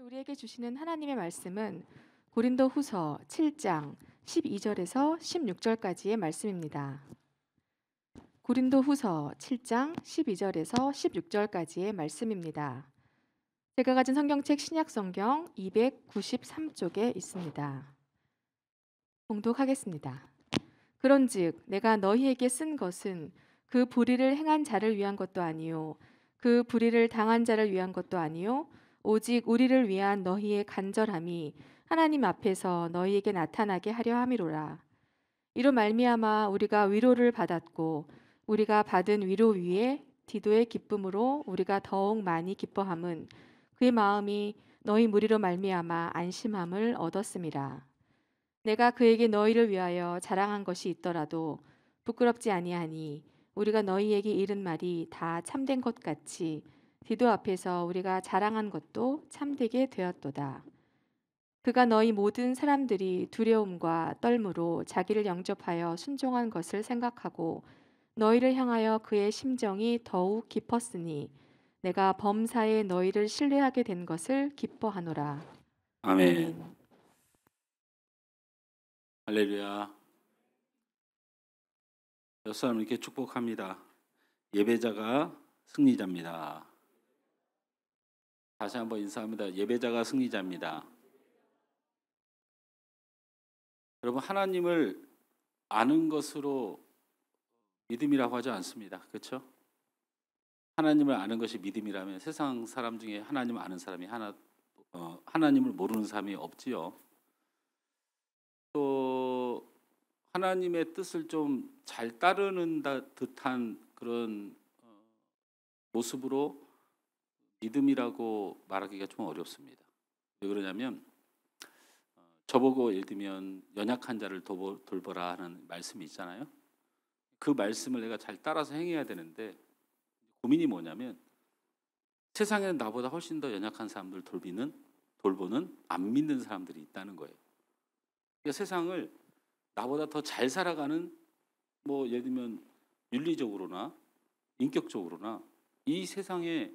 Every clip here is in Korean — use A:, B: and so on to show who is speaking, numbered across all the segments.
A: 우리에게 주시는 하나님의 말씀은 고린도후서 7장 12절에서 16절까지의 말씀입니다. 고린도후서 7장 12절에서 16절까지의 말씀입니다. 제가 가진 성경책 신약성경 293쪽에 있습니다. 봉독하겠습니다. 그런즉 내가 너희에게 쓴 것은 그 불의를 행한 자를 위한 것도 아니요 그 불의를 당한 자를 위한 것도 아니요 오직 우리를 위한 너희의 간절함이 하나님 앞에서 너희에게 나타나게 하려 함이로라. 이로 말미암아 우리가 위로를 받았고 우리가 받은 위로 위에 디도의 기쁨으로 우리가 더욱 많이 기뻐함은 그의 마음이 너희 무리로 말미암아 안심함을 얻었음이라. 내가 그에게 너희를 위하여 자랑한 것이 있더라도 부끄럽지 아니하니 우리가 너희에게 이른 말이 다 참된 것 같이 디도 앞에서 우리가 자랑한 것도 참되게 되었도다. 그가 너희 모든 사람들이 두려움과 떨므로 자기를 영접하여 순종한 것을 생각하고 너희를 향하여 그의 심정이 더욱 깊었으니 내가 범사에 너희를 신뢰하게 된 것을 기뻐하노라.
B: 아멘. 할렐루야. 옆 사람에게 축복합니다. 예배자가 승리자입니다. 다시 한번 인사합니다. 예배자가 승리자입니다. 여러분, 하나님을 아는 것으로 믿음이라고 하지 않습니다. 그렇죠? 하나님을 아는 것이 믿음이라면 세상 사람 중에 하나님을 아는 사람이 하나님을 모르는 사람이 없지요. 또 하나님의 뜻을 좀 잘 따르는 듯한 그런 모습으로 믿음이라고 말하기가 좀 어렵습니다. 왜 그러냐면 저보고 예를 들면 연약한 자를 돌보라 하는 말씀이 있잖아요. 그 말씀을 내가 잘 따라서 행해야 되는데 고민이 뭐냐면 세상에는 나보다 훨씬 더 연약한 사람들 돌보는 안 믿는 사람들이 있다는 거예요. 그러니까 세상을 나보다 더 잘 살아가는 예를 들면 윤리적으로나 인격적으로나 이 세상에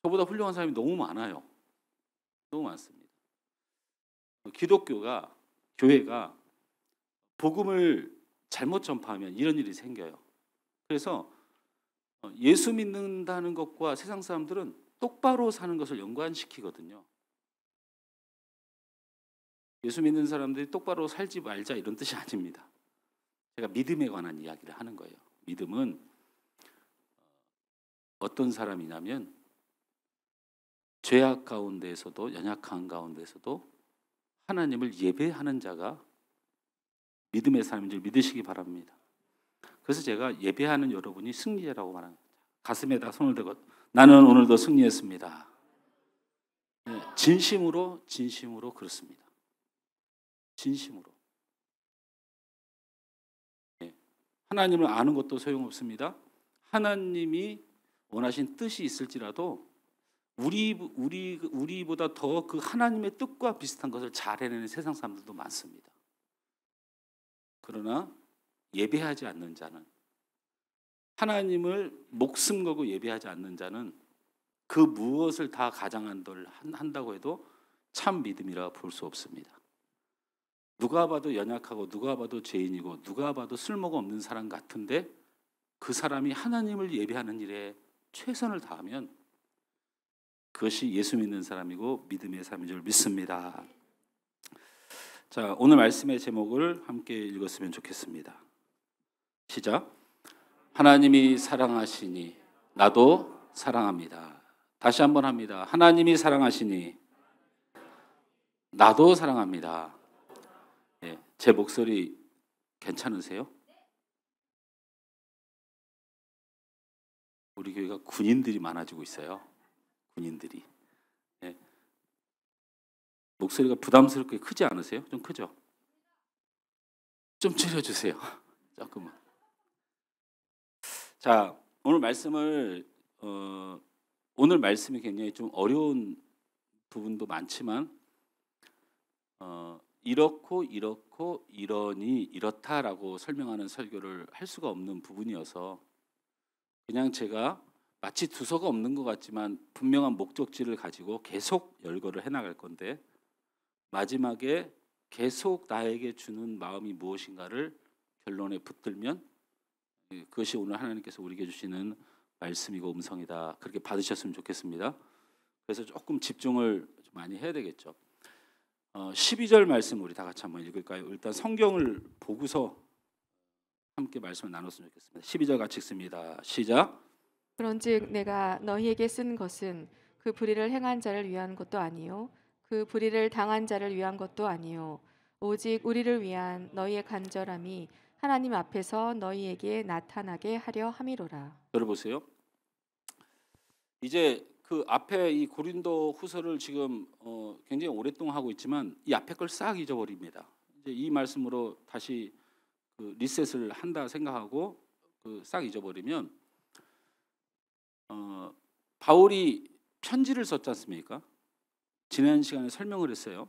B: 저보다 훌륭한 사람이 너무 많아요. 너무 많습니다. 교회가 복음을 잘못 전파하면 이런 일이 생겨요. 그래서 예수 믿는다는 것과 세상 사람들은 똑바로 사는 것을 연관시키거든요. 예수 믿는 사람들이 똑바로 살지 말자 이런 뜻이 아닙니다. 제가 믿음에 관한 이야기를 하는 거예요. 믿음은 어떤 사람이냐면 죄악 가운데에서도 연약한 가운데에서도 하나님을 예배하는 자가 믿음의 사람인 줄 믿으시기 바랍니다. 그래서 제가 예배하는 여러분이 승리자라고 말합니다. 가슴에다 손을 대고 나는 오늘도 승리했습니다. 진심으로 그렇습니다. 진심으로. 하나님을 아는 것도 소용없습니다. 하나님이 원하신 뜻이 있을지라도 우리보다 더 그 하나님의 뜻과 비슷한 것을 잘 해내는 세상 사람들도 많습니다. 그러나 예배하지 않는 자는, 하나님을 목숨 걸고 예배하지 않는 자는 그 무엇을 다 한다고 해도 참 믿음이라 볼 수 없습니다. 누가 봐도 연약하고 누가 봐도 죄인이고 누가 봐도 쓸모가 없는 사람 같은데 그 사람이 하나님을 예배하는 일에 최선을 다하면 그것이 예수 믿는 사람이고 믿음의 사람인 줄 믿습니다. 자, 오늘 말씀의 제목을 함께 읽었으면 좋겠습니다. 시작. 하나님이 사랑하시니 나도 사랑합니다. 다시 한번 합니다. 하나님이 사랑하시니 나도 사랑합니다. 제 목소리 괜찮으세요? 우리 교회가 군인들이 많아지고 있어요. 군인들이. 목소리가 부담스럽게 크지 않으세요? 좀 크죠? 좀 줄여주세요. 조금만. 자, 오늘 말씀이 굉장히 좀 어려운 부분도 많지만 이렇고 이러니 이렇다라고 설명하는 설교를 할 수가 없는 부분이어서 그냥 제가 마치 두서가 없는 것 같지만 분명한 목적지를 가지고 계속 열거를 해나갈 건데 마지막에 계속 나에게 주는 마음이 무엇인가를 결론에 붙들면 그것이 오늘 하나님께서 우리에게 주시는 말씀이고 음성이다. 그렇게 받으셨으면 좋겠습니다. 그래서 조금 집중을 좀 많이 해야 되겠죠. 12절 말씀 우리 다 같이 한번 읽을까요? 일단 성경을 보고서 함께 말씀을 나눴으면 좋겠습니다. 12절 같이 읽습니다. 시작.
A: 그런즉 내가 너희에게 쓴 것은 그 불의를 행한 자를 위한 것도 아니요 그 불의를 당한 자를 위한 것도 아니요 오직 우리를 위한 너희의 간절함이 하나님 앞에서 너희에게 나타나게 하려 함이로라.
B: 들어보세요. 이제 그 앞에 이 고린도 후서를 지금 굉장히 오랫동안 하고 있지만 이 앞에 걸 싹 잊어버립니다. 이제 이 말씀으로 다시 그 리셋을 한다 생각하고 그 싹 잊어버리면 바울이 편지를 썼지 않습니까? 지난 시간에 설명을 했어요.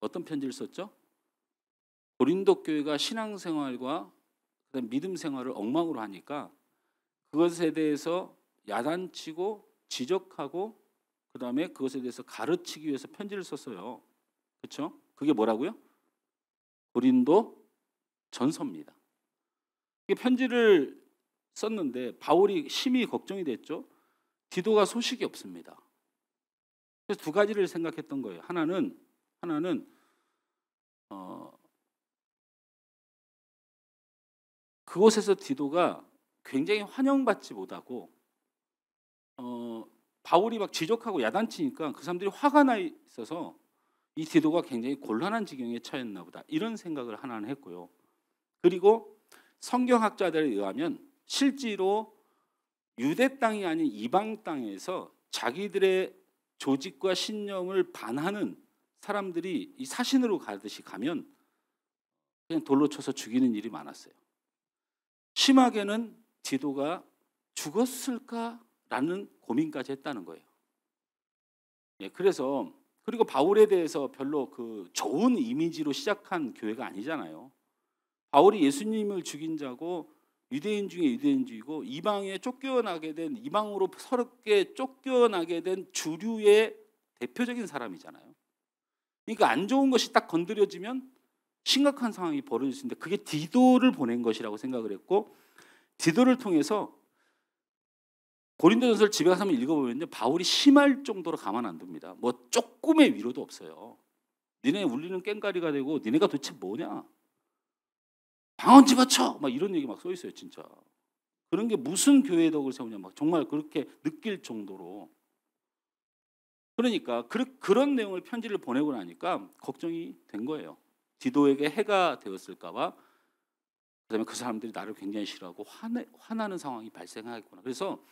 B: 어떤 편지를 썼죠? 고린도 교회가 신앙생활과 그다음 믿음 생활을 엉망으로 하니까 그것에 대해서 야단치고 지적하고 그다음에 그것에 대해서 가르치기 위해서 편지를 썼어요. 그렇죠? 그게 뭐라고요? 고린도 전서입니다. 이게 편지를 썼는데 바울이 심히 걱정이 됐죠. 디도가 소식이 없습니다. 그래서 두 가지를 생각했던 거예요. 하나는 그곳에서 디도가 굉장히 환영받지 못하고 바울이 막 지적하고 야단치니까 그 사람들이 화가 나 있어서 이 디도가 굉장히 곤란한 지경에 처했나 보다 이런 생각을 하나는 했고요. 그리고 성경학자들에 의하면 실제로 유대 땅이 아닌 이방 땅에서 자기들의 조직과 신념을 반하는 사람들이 이 사신으로 가듯이 가면 그냥 돌로 쳐서 죽이는 일이 많았어요. 심하게는 디도가 죽었을까라는 고민까지 했다는 거예요. 예, 그래서 그리고 바울에 대해서 별로 그 좋은 이미지로 시작한 교회가 아니잖아요. 바울이 예수님을 죽인 자고 유대인 중에 유대인주의고 이방에 쫓겨나게 된 이방으로 서럽게 쫓겨나게 된 주류의 대표적인 사람이잖아요. 그러니까 안 좋은 것이 딱 건드려지면 심각한 상황이 벌어질 수 있는데 그게 디도를 보낸 것이라고 생각을 했고 디도를 통해서 고린도전서를 집에 가서 한번 읽어보면요 바울이 심할 정도로 가만 안 둡니다. 뭐 조금의 위로도 없어요. 니네 울리는 꽹가리가 되고 니네가 도대체 뭐냐? 방언 집어쳐! 막 이런 얘기 막 써 있어요, 진짜. 그런 게 무슨 교회의 덕을 세우냐, 막 정말 그렇게 느낄 정도로. 그러니까 그런 내용을 편지를 보내고 나니까 걱정이 된 거예요. 디도에게 해가 되었을까봐. 그다음에 그 사람들이 나를 굉장히 싫어하고 화나는 상황이 발생하겠구나. 그래서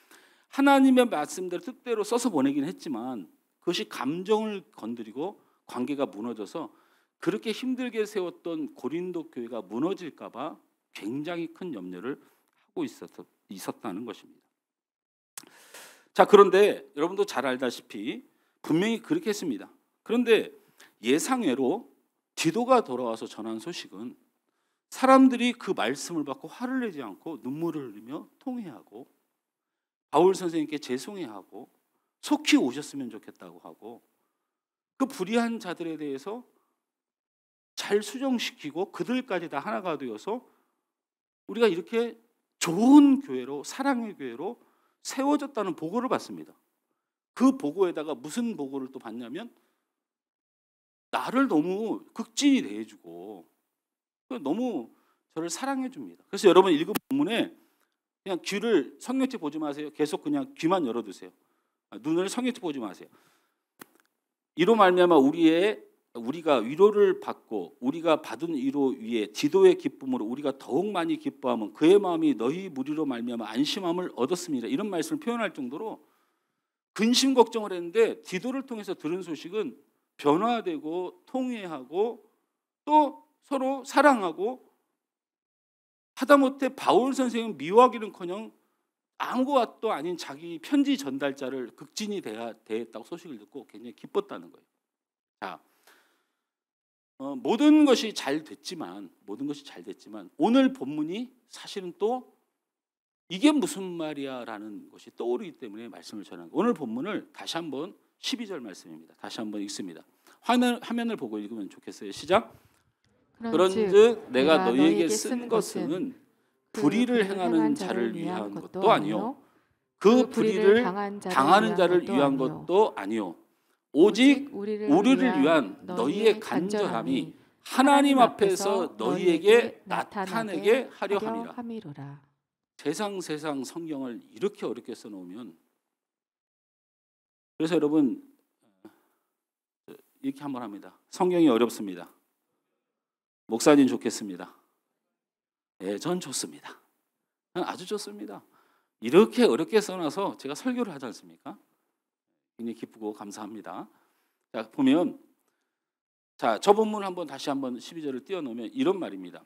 B: 하나님의 말씀대로 뜻대로 써서 보내긴 했지만 그것이 감정을 건드리고 관계가 무너져서 그렇게 힘들게 세웠던 고린도 교회가 무너질까 봐 굉장히 큰 염려를 하고 있었다는 것입니다. 자, 그런데 여러분도 잘 알다시피 분명히 그렇게 했습니다. 그런데 예상외로 디도가 돌아와서 전한 소식은 사람들이 그 말씀을 받고 화를 내지 않고 눈물을 흘리며 통회하고 바울 선생님께 죄송해하고 속히 오셨으면 좋겠다고 하고 그 불의한 자들에 대해서 잘 수정시키고 그들까지 다 하나가 되어서 우리가 이렇게 좋은 교회로 사랑의 교회로 세워졌다는 보고를 받습니다. 그 보고에다가 무슨 보고를 또 받냐면 나를 너무 극진히 대해주고 너무 저를 사랑해 줍니다. 그래서 여러분 읽은 본문에 그냥 귀를 성경책 보지 마세요. 계속 그냥 귀만 열어두세요. 눈을 성경책 보지 마세요. 이로 말미암아 우리가 위로를 받고 우리가 받은 위로 위에 디도의 기쁨으로 우리가 더욱 많이 기뻐하면 그의 마음이 너희 무리로 말미암아 안심함을 얻었습니다. 이런 말씀을 표현할 정도로 근심 걱정을 했는데 디도를 통해서 들은 소식은 변화되고 통회하고 또 서로 사랑하고 하다못해 바울 선생은 미워하기는커녕 아무것도 아닌 자기 편지 전달자를 극진히 대했다고 소식을 듣고 굉장히 기뻤다는 거예요. 자, 모든 것이 잘 됐지만 오늘 본문이 사실은 또 이게 무슨 말이야라는 것이 떠오르기 때문에 말씀을 전하는 거예요. 오늘 본문을 다시 한번 12절 말씀입니다. 다시 한번 읽습니다. 화면을 보고 읽으면 좋겠어요. 시작. 그런즉 내가 너희에게 쓴 것은 불의를 행하는 자를 위한 것도 아니요 그 불의를 당하는 자를 위한 것도 아니요 오직 우리를 위한 너희의 간절함이 하나님 앞에서 너희에게 나타내게 하려 함이라. 세상 성경을 이렇게 어렵게 써놓으면, 그래서 여러분 이렇게 한번 합니다. 성경이 어렵습니다. 목사님 좋겠습니다. 네, 전 좋습니다. 저는 아주 좋습니다. 이렇게 어렵게 써놔서 제가 설교를 하지 않습니까? 굉장히 기쁘고 감사합니다. 자, 보면 저 본문 한번 다시 한번 12절을 띄워놓으면 이런 말입니다.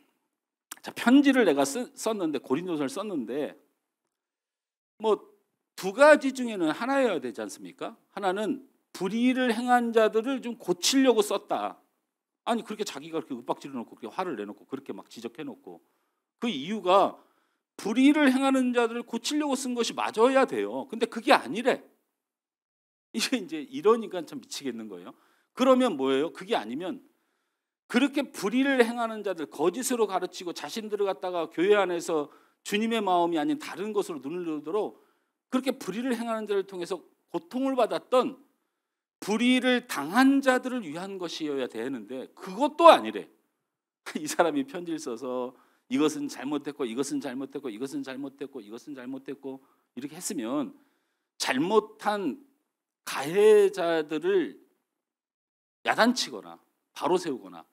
B: 자, 편지를 내가 썼는데, 고린도서를 썼는데 뭐 두 가지 중에는 하나여야 되지 않습니까? 하나는 불의를 행한 자들을 좀 고치려고 썼다. 아니 그렇게 자기가 그렇게 윽박지르 놓고 그렇게 화를 내놓고 그렇게 막 지적해 놓고, 그 이유가 불의를 행하는 자들을 고치려고 쓴 것이 맞아야 돼요. 근데 그게 아니래. 이게 이제 이러니까 참 미치겠는 거예요. 그러면 뭐예요? 그게 아니면 그렇게 불의를 행하는 자들, 거짓으로 가르치고 자신들을 갖다가 교회 안에서 주님의 마음이 아닌 다른 것으로 눈을 들도록 그렇게 불의를 행하는 자를 통해서 고통을 받았던 불의를 당한 자들을 위한 것이어야 되는데 그것도 아니래. 이 사람이 편지를 써서 이것은 잘못됐고 이것은 잘못됐고 이것은 잘못됐고 이것은 잘못됐고 이렇게 했으면 잘못한 가해자들을 야단치거나 바로 세우거나,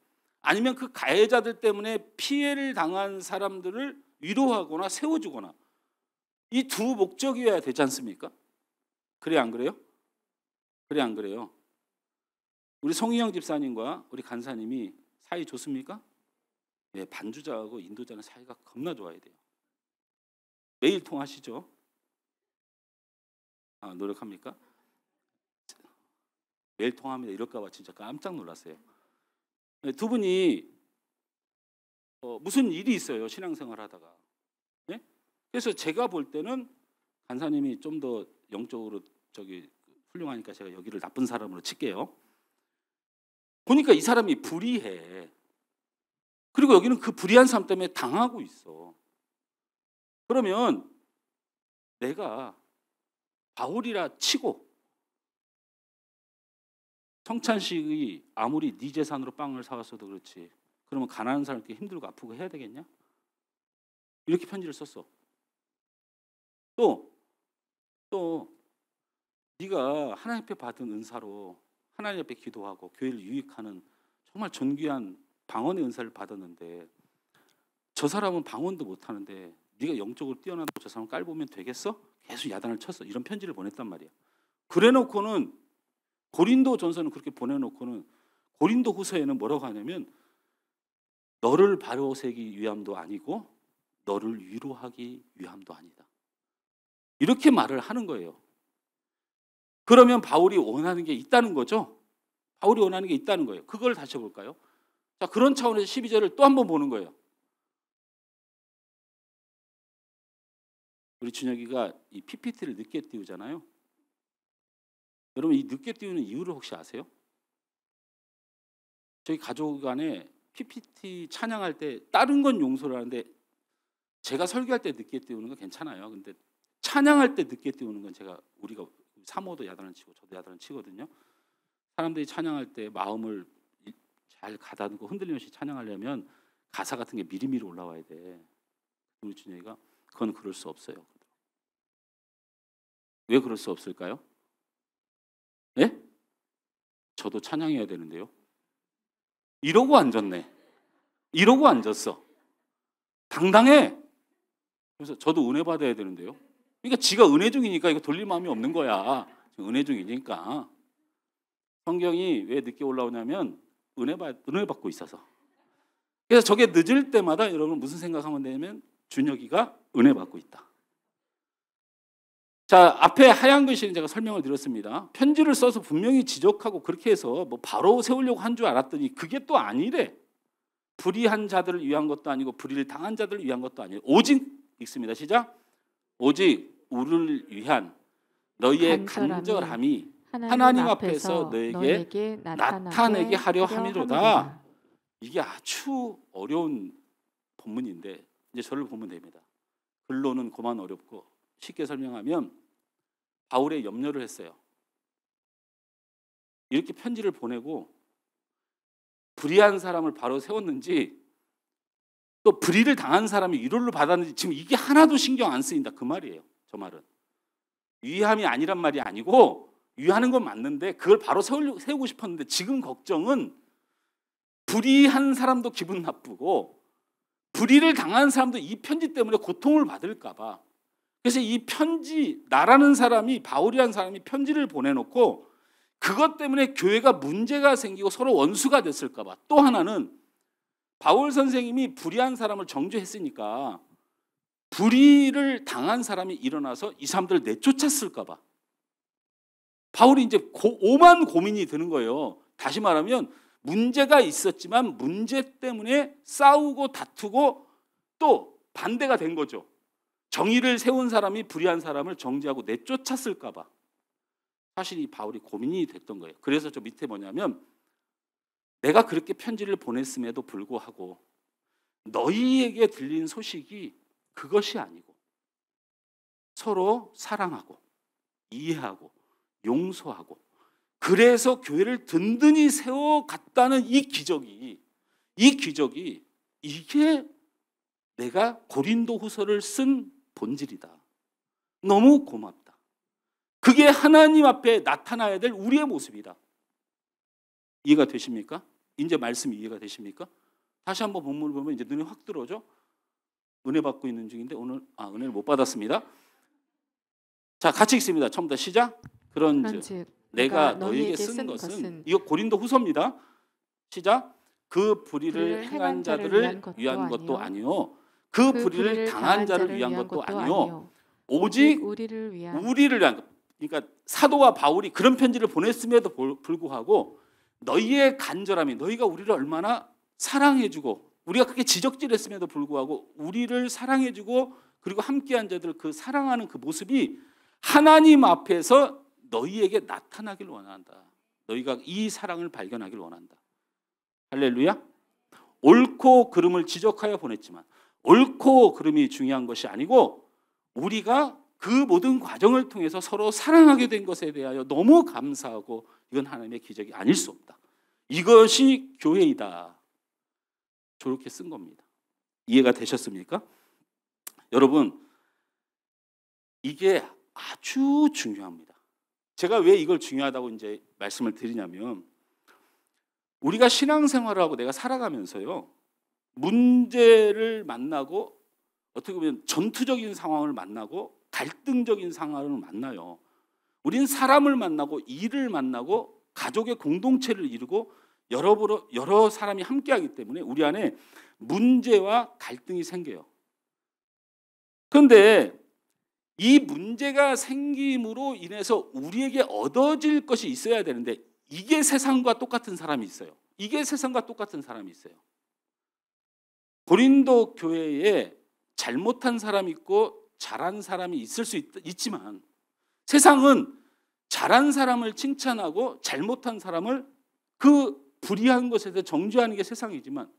B: 아니면 그 가해자들 때문에 피해를 당한 사람들을 위로하거나 세워주거나, 이 두 목적이어야 되지 않습니까? 그래 안 그래요? 그래 안 그래요? 우리 송희영 집사님과 우리 간사님이 사이 좋습니까? 네, 반주자하고 인도자는 사이가 겁나 좋아야 돼요. 매일 통하시죠? 노력합니까? 매일 통합니다. 이럴까 봐 진짜 깜짝 놀랐어요. 두 분이 무슨 일이 있어요, 신앙생활 하다가. 네? 그래서 제가 볼 때는 간사님이 좀 더 영적으로 훌륭하니까 제가 여기를 나쁜 사람으로 칠게요. 보니까 이 사람이 불의해. 그리고 여기는 그 불의한 삶 때문에 당하고 있어. 그러면 내가 바울이라 치고 성찬식이 아무리 네 재산으로 빵을 사왔어도 그렇지, 그러면 가난한 사람께 힘들고 아프고 해야 되겠냐? 이렇게 편지를 썼어. 또 네가 하나님 앞에 받은 은사로 하나님 앞에 기도하고 교회를 유익하는 정말 존귀한 방언의 은사를 받았는데 저 사람은 방언도 못하는데 네가 영적으로 뛰어난다고 저 사람 깔보면 되겠어? 계속 야단을 쳤어. 이런 편지를 보냈단 말이야. 그래놓고는 고린도전서는 그렇게 보내놓고는 고린도후서에는 뭐라고 하냐면 너를 바로 세기 위함도 아니고 너를 위로하기 위함도 아니다. 이렇게 말을 하는 거예요. 그러면 바울이 원하는 게 있다는 거죠. 바울이 원하는 게 있다는 거예요. 그걸 다시 볼까요? 자, 그런 차원에서 12절을 또 한 번 보는 거예요. 우리 준혁이가 이 PPT를 늦게 띄우잖아요. 여러분 이 늦게 띄우는 이유를 혹시 아세요? 저희 가족 안에 PPT 찬양할 때 다른 건 용서를 하는데 제가 설교할 때 늦게 띄우는 건 괜찮아요. 근데 찬양할 때 늦게 띄우는 건 우리가 사모도 야단을 치고 저도 야단을 치거든요. 사람들이 찬양할 때 마음을 잘 가다듬고 흔들림 없이 찬양하려면 가사 같은 게 미리미리 올라와야 돼. 우리 준혁이가 그건 그럴 수 없어요. 왜 그럴 수 없을까요? 네? 저도 찬양해야 되는데요. 이러고 앉았네. 이러고 앉았어. 당당해. 그래서 저도 은혜 받아야 되는데요. 그러니까 지가 은혜 중이니까 이거 돌릴 마음이 없는 거야. 은혜 중이니까. 성경이 왜 늦게 올라오냐면 은혜 받고 있어서. 그래서 저게 늦을 때마다 여러분 무슨 생각하면 되냐면 준혁이가 은혜 받고 있다. 자, 앞에 하얀 글씨는 제가 설명을 드렸습니다. 편지를 써서 분명히 지적하고 그렇게 해서 뭐 바로 세우려고 한 줄 알았더니 그게 또 아니래. 불의한 자들을 위한 것도 아니고 불의를 당한 자들을 위한 것도 아니에요. 오직 읽습니다. 시작. 오직 우리를 위한 너희의
A: 간절함이
B: 간절함이
A: 하나님
B: 하나님
A: 앞에서
B: 앞에서 너에게
A: 너에게
B: 나타내게 하려 함이로다.
A: 함이로다.
B: 이게 아주 어려운 본문인데 이제 저를 보면 됩니다. 글로는 고만 어렵고 쉽게 설명하면 바울의 염려를 했어요. 이렇게 편지를 보내고 불의한 사람을 바로 세웠는지 또 불의를 당한 사람이 위로를 받았는지 지금 이게 하나도 신경 안 쓰인다 그 말이에요. 저 말은 위함이 아니란 말이 아니고 위하는 건 맞는데 그걸 바로 세우고 싶었는데 지금 걱정은 불의한 사람도 기분 나쁘고 불의를 당한 사람도 이 편지 때문에 고통을 받을까 봐. 그래서 이 편지 나라는 사람이 바울이라는 사람이 편지를 보내놓고 그것 때문에 교회가 문제가 생기고 서로 원수가 됐을까 봐. 또 하나는 바울 선생님이 불의한 사람을 정죄했으니까 불의를 당한 사람이 일어나서 이 사람들을 내쫓았을까 봐. 바울이 이제 오만 고민이 드는 거예요. 다시 말하면 문제가 있었지만 문제 때문에 싸우고 다투고 또 반대가 된 거죠. 정의를 세운 사람이 불의한 사람을 정죄하고 내쫓았을까 봐. 사실 이 바울이 고민이 됐던 거예요. 그래서 저 밑에 뭐냐면 내가 그렇게 편지를 보냈음에도 불구하고 너희에게 들린 소식이 그것이 아니고 서로 사랑하고 이해하고 용서하고 그래서 교회를 든든히 세워갔다는 이 기적이 이게 내가 고린도후서를 쓴 본질이다. 너무 고맙다. 그게 하나님 앞에 나타나야 될 우리의 모습이다. 이해가 되십니까? 이제 말씀 이해가 되십니까? 다시 한번 본문을 보면 이제 눈에 확 들어오죠. 은혜 받고 있는 중인데 오늘 은혜를 못 받았습니다. 자, 같이 읽습니다. 처음부터 시작. 그런즉 내가 너희에게 쓴 것은 이거 고린도 후서입니다. 시작. 그 불의를 행한 자들을 위한 것도 아니요 그 불의를 당한 자를 위한 것도 아니요 오직 우리를 위한 것. 그러니까 사도와 바울이 그런 편지를 보냈음에도 불구하고 너희의 간절함이 너희가 우리를 얼마나 사랑해주고 우리가 그렇게 지적질했음에도 불구하고 우리를 사랑해주고 그리고 함께한 자들 그 사랑하는 그 모습이 하나님 앞에서 너희에게 나타나길 원한다. 너희가 이 사랑을 발견하길 원한다. 할렐루야. 옳고 그름을 지적하여 보냈지만 옳고 그름이 중요한 것이 아니고 우리가 그 모든 과정을 통해서 서로 사랑하게 된 것에 대하여 너무 감사하고 이건 하나님의 기적이 아닐 수 없다. 이것이 교회이다. 저렇게 쓴 겁니다. 이해가 되셨습니까? 여러분, 이게 아주 중요합니다. 제가 왜 이걸 중요하다고 이제 말씀을 드리냐면 우리가 신앙생활을 하고 내가 살아가면서요. 문제를 만나고 어떻게 보면 전투적인 상황을 만나고 갈등적인 상황을 만나요. 우리는 사람을 만나고 일을 만나고 가족의 공동체를 이루고 여러 사람이 함께하기 때문에 우리 안에 문제와 갈등이 생겨요. 그런데 이 문제가 생김으로 인해서 우리에게 얻어질 것이 있어야 되는데 이게 세상과 똑같은 사람이 있어요. 이게 세상과 똑같은 사람이 있어요. 고린도 교회에 잘못한 사람이 있고 잘한 사람이 있을 수 있지만 세상은 잘한 사람을 칭찬하고 잘못한 사람을 그 불의한 것에 대해 정죄하는 게 세상이지만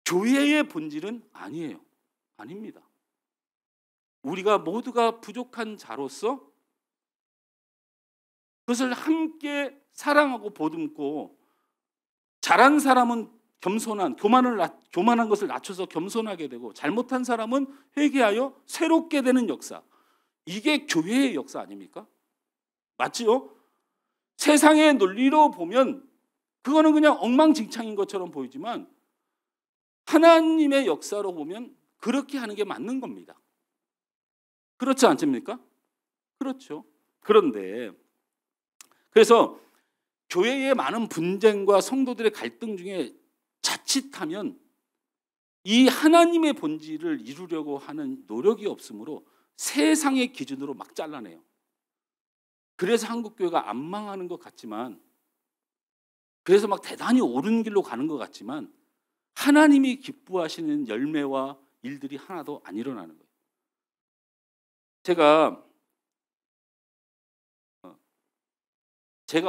B: 교회의 본질은 아니에요. 아닙니다. 우리가 모두가 부족한 자로서 그것을 함께 사랑하고 보듬고 잘한 사람은 교만한 것을 낮춰서 겸손하게 되고 잘못한 사람은 회개하여 새롭게 되는 역사. 이게 교회의 역사 아닙니까? 맞지요? 세상의 논리로 보면 그거는 그냥 엉망진창인 것처럼 보이지만 하나님의 역사로 보면 그렇게 하는 게 맞는 겁니다. 그렇지 않습니까? 그렇죠. 그런데 그래서 교회의 많은 분쟁과 성도들의 갈등 중에 자칫하면 이 하나님의 본질을 이루려고 하는 노력이 없으므로 세상의 기준으로 막 잘라내요. 그래서 한국교회가 안 망하는 것 같지만 그래서 막 대단히 옳은 길로 가는 것 같지만 하나님이 기뻐하시는 열매와 일들이 하나도 안 일어나는 거예요. 제가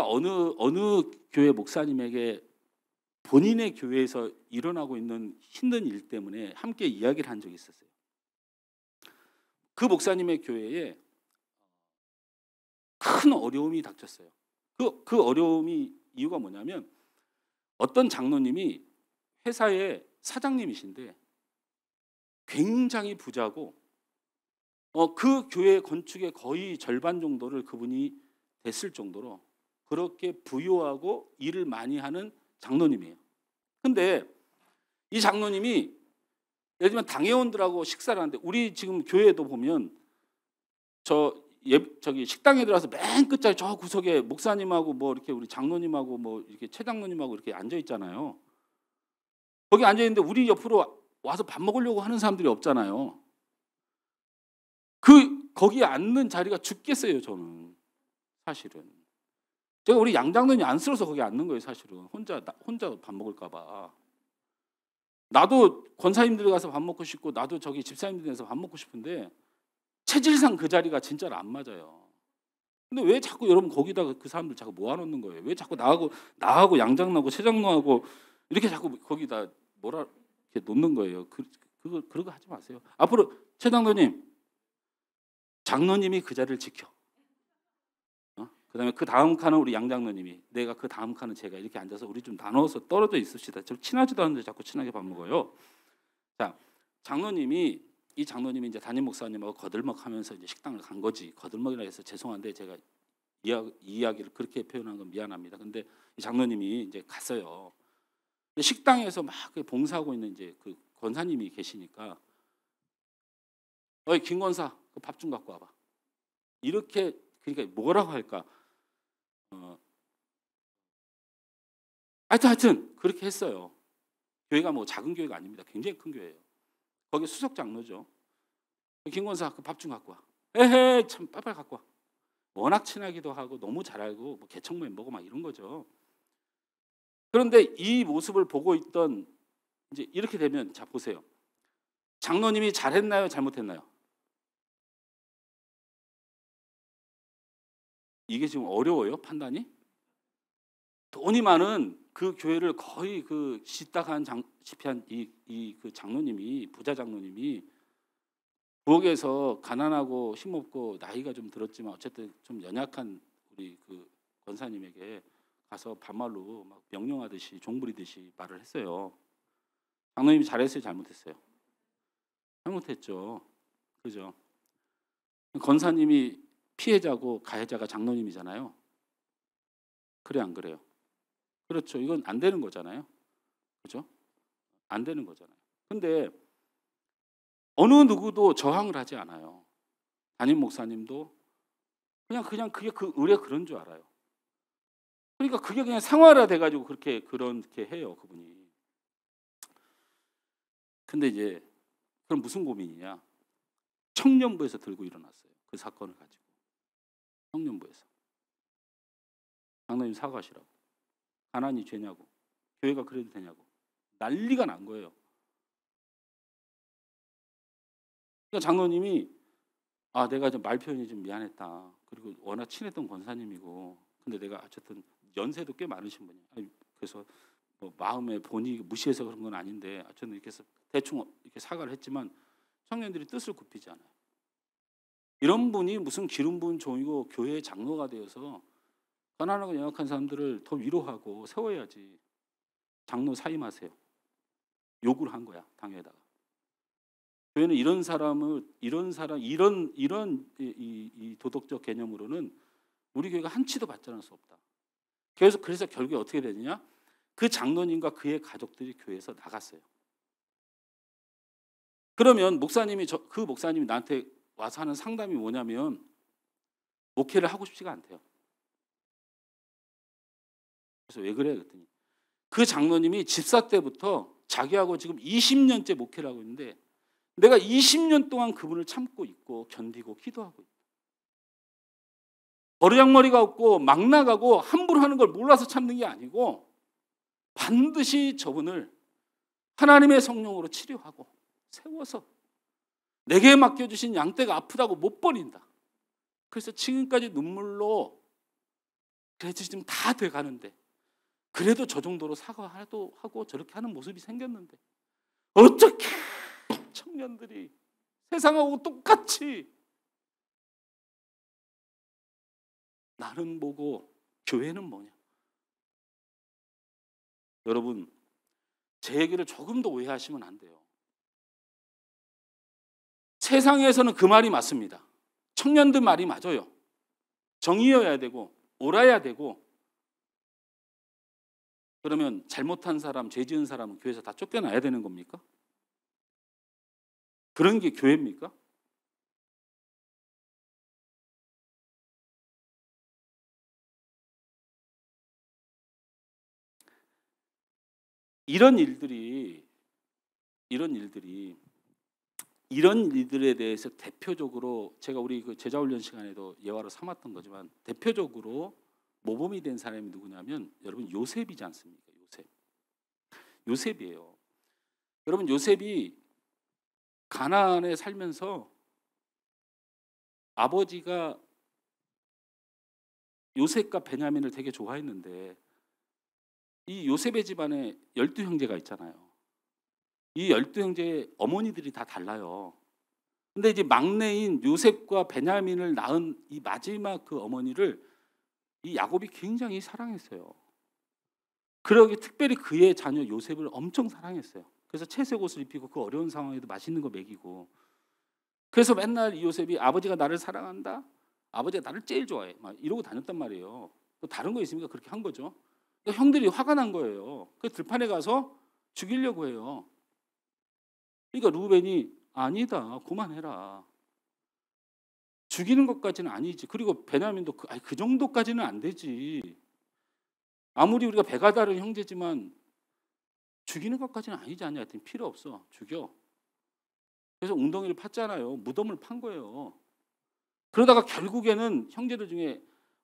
B: 어느 교회 목사님에게 본인의 교회에서 일어나고 있는 힘든 일 때문에 함께 이야기를 한 적이 있었어요. 그 목사님의 교회에 큰 어려움이 닥쳤어요. 그 어려움이 이유가 뭐냐면 어떤 장로님이 회사의 사장님이신데 굉장히 부자고 그 교회 건축의 거의 절반 정도를 그분이 됐을 정도로 그렇게 부유하고 일을 많이 하는 장로님이에요. 근데 이 장로님이 예를 들면 당회원들하고 식사를 하는데 우리 지금 교회에도 보면 저기 식당에 들어가서 맨 끝자리 저 구석에 목사님하고 뭐 이렇게 우리 장로님하고 뭐 이렇게 최장로님하고 이렇게 앉아 있잖아요. 거기 앉아 있는데 우리 옆으로 와서 밥 먹으려고 하는 사람들이 없잖아요. 거기에 앉는 자리가 죽겠어요, 저는. 사실은. 제가 우리 양 장로님이 안쓰러워서 거기 앉는 거예요, 사실은. 혼자 밥 먹을까 봐. 나도 권사님들 가서 밥 먹고 싶고 나도 저기 집사님들 가서 밥 먹고 싶은데 체질상 그 자리가 진짜로 안 맞아요. 근데 왜 자꾸 여러분 거기다가 그 사람들 자꾸 모아놓는 거예요? 왜 자꾸 나하고 양장로하고 최장로하고 이렇게 자꾸 거기다 이렇게 놓는 거예요? 그런 거 하지 마세요. 앞으로 최장로님, 장로님이 그 자리를 지켜. 그다음에 그 다음 칸은 우리 양장로님이, 내가 그 다음 칸은 제가 이렇게 앉아서 우리 좀 나눠서 떨어져 있읍시다. 저 친하지도 않는데 자꾸 친하게 밥 먹어요. 자, 이 장로님이 이제 담임 목사님하고 거들먹하면서 이제 식당을 간 거지. 거들먹이라 해서 죄송한데 제가 이 이야기를 그렇게 표현한 건 미안합니다. 근데 이 장로님이 이제 갔어요. 식당에서 막 봉사하고 있는 이제 그 권사님이 계시니까, 어이 김 권사, 그 밥 좀 갖고 와봐. 이렇게, 그러니까 뭐라고 할까? 하여튼 그렇게 했어요. 교회가 뭐 작은 교회가 아닙니다. 굉장히 큰 교회예요. 거기 수석 장로죠. 김 권사, 그 밥 좀 갖고 와. 에헤, 참 빨리 갖고 와. 워낙 친하기도 하고 너무 잘 알고 뭐 개척 멤버고 막 이런 거죠. 그런데 이 모습을 보고 있던, 이제 이렇게 되면, 자 보세요. 장로님이 잘했나요, 잘못했나요? 이게 지금 어려워요, 판단이? 돈이 많은 그 교회를 거의 그 시딱한 그 장로님이, 부자 장로님이 부엌에서 가난하고 힘없고 나이가 좀 들었지만 어쨌든 좀 연약한 우리 그 권사님에게 가서 반말로 막 명령하듯이 종부리듯이 말을 했어요. 장로님이 잘했어요, 잘못했어요? 잘못했죠. 그죠? 권사님이 피해자고 가해자가 장로님이잖아요. 그래 안 그래요? 그렇죠. 이건 안 되는 거잖아요. 그죠? 안 되는 거잖아요. 근데 어느 누구도 저항을 하지 않아요. 담임 목사님도 그냥 그게 그 의뢰 그런 줄 알아요. 그러니까 그게 그냥 생활화 돼가지고 그렇게 해요, 그분이. 근데 이제 그럼 무슨 고민이냐? 청년부에서 들고 일어났어요. 그 사건을 가지고. 청년부에서. 장로님 사과하시라고. 가난이 죄냐고. 교회가 그래도 되냐고. 난리가 난 거예요. 그러니까 장로님이 내가 좀 말 표현이 좀 미안했다. 그리고 워낙 친했던 권사님이고, 근데 내가 어쨌든 연세도 꽤 많으신 분이에요. 그래서 뭐 마음에 본이 무시해서 그런 건 아닌데 어쨌든 이렇게 해서 대충 이렇게 사과를 했지만 청년들이 뜻을 굽히지 않아요. 이런 분이 무슨 기름 부은 종이고 교회의 장로가 되어서 가난하고 연약한 사람들을 더 위로하고 세워야지. 장로 사임하세요. 요구를 한 거야, 당회에다가. 교회는 이런 이 도덕적 개념으로는 우리 교회가 한치도 발전할 수 없다. 그래서 결국에 어떻게 되느냐? 그 장로님과 그의 가족들이 교회에서 나갔어요. 그러면 그 목사님이 나한테 와서 하는 상담이 뭐냐면, 목회를 하고 싶지가 않대요. 그래서 왜 그래? 그랬더니 그 장로님이 집사 때부터 자기하고 지금 20년째 목회를 하고 있는데 내가 20년 동안 그분을 참고 있고 견디고 기도하고 있다. 버르장머리가 없고 막 나가고 함부로 하는 걸 몰라서 참는 게 아니고 반드시 저분을 하나님의 성령으로 치료하고 세워서 내게 맡겨주신 양떼가 아프다고 못 버린다. 그래서 지금까지 눈물로 그래도 지금 다 돼가는데 그래도 저 정도로 사과도 하고 저렇게 하는 모습이 생겼는데 어떻게 청년들이 세상하고 똑같이 나는 뭐고 교회는 뭐냐. 여러분, 제 얘기를 조금 더 오해하시면 안 돼요. 세상에서는 그 말이 맞습니다. 청년들 말이 맞아요. 정의여야 되고 옳아야 되고. 그러면 잘못한 사람, 죄 지은 사람은 교회에서 다 쫓겨나야 되는 겁니까? 그런 게 교회입니까? 이런 일들에 대해서 대표적으로 제가 우리 그 제자훈련 시간에도 예화로 삼았던 거지만 대표적으로 모범이 된 사람이 누구냐면 여러분 요셉이지 않습니까? 요셉이에요. 여러분 요셉이 가나안에 살면서 아버지가 요셉과 베냐민을 되게 좋아했는데 이 요셉의 집안에 12형제가 있잖아요. 이 12형제의 어머니들이 다 달라요. 근데 이제 막내인 요셉과 베냐민을 낳은 이 마지막 그 어머니를 이 야곱이 굉장히 사랑했어요. 그러기 특별히 그의 자녀 요셉을 엄청 사랑했어요. 그래서 채색 옷을 입히고 그 어려운 상황에도 맛있는 거 먹이고. 그래서 맨날 이 요셉이 아버지가 나를 사랑한다. 아버지가 나를 제일 좋아해. 막 이러고 다녔단 말이에요. 또 다른 거 있으니까 그렇게 한 거죠. 그러니까 형들이 화가 난 거예요. 그 들판에 가서 죽이려고 해요. 그러니까 루벤이 아니다. 그만해라. 죽이는 것까지는 아니지. 그리고 베냐민도 그 정도까지는 안 되지. 아무리 우리가 배가 다른 형제지만 죽이는 것까지는 아니지 않냐. 하여튼 필요 없어. 죽여. 그래서 웅덩이를 팠잖아요. 무덤을 판 거예요. 그러다가 결국에는 형제들 중에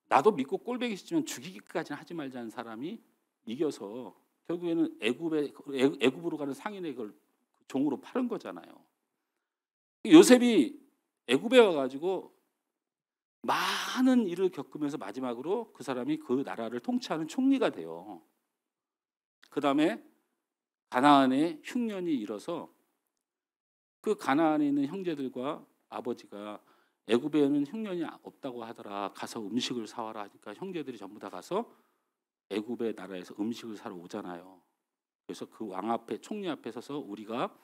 B: 나도 믿고 꼴배기 싫지만 죽이기까지는 하지 말자는 사람이 이겨서 결국에는 애굽으로 가는 상인의 그걸 종으로 팔은 거잖아요. 요셉이 애굽에 와가지고 많은 일을 겪으면서 마지막으로 그 사람이 그 나라를 통치하는 총리가 돼요. 그 다음에 가나안에 흉년이 일어서 그 가나안에 있는 형제들과 아버지가 애굽에는 흉년이 없다고 하더라. 가서 음식을 사와라 하니까 형제들이 전부 다 가서 애굽의 나라에서 음식을 사러 오잖아요. 그래서 그 왕 앞에 총리 앞에 서서 우리가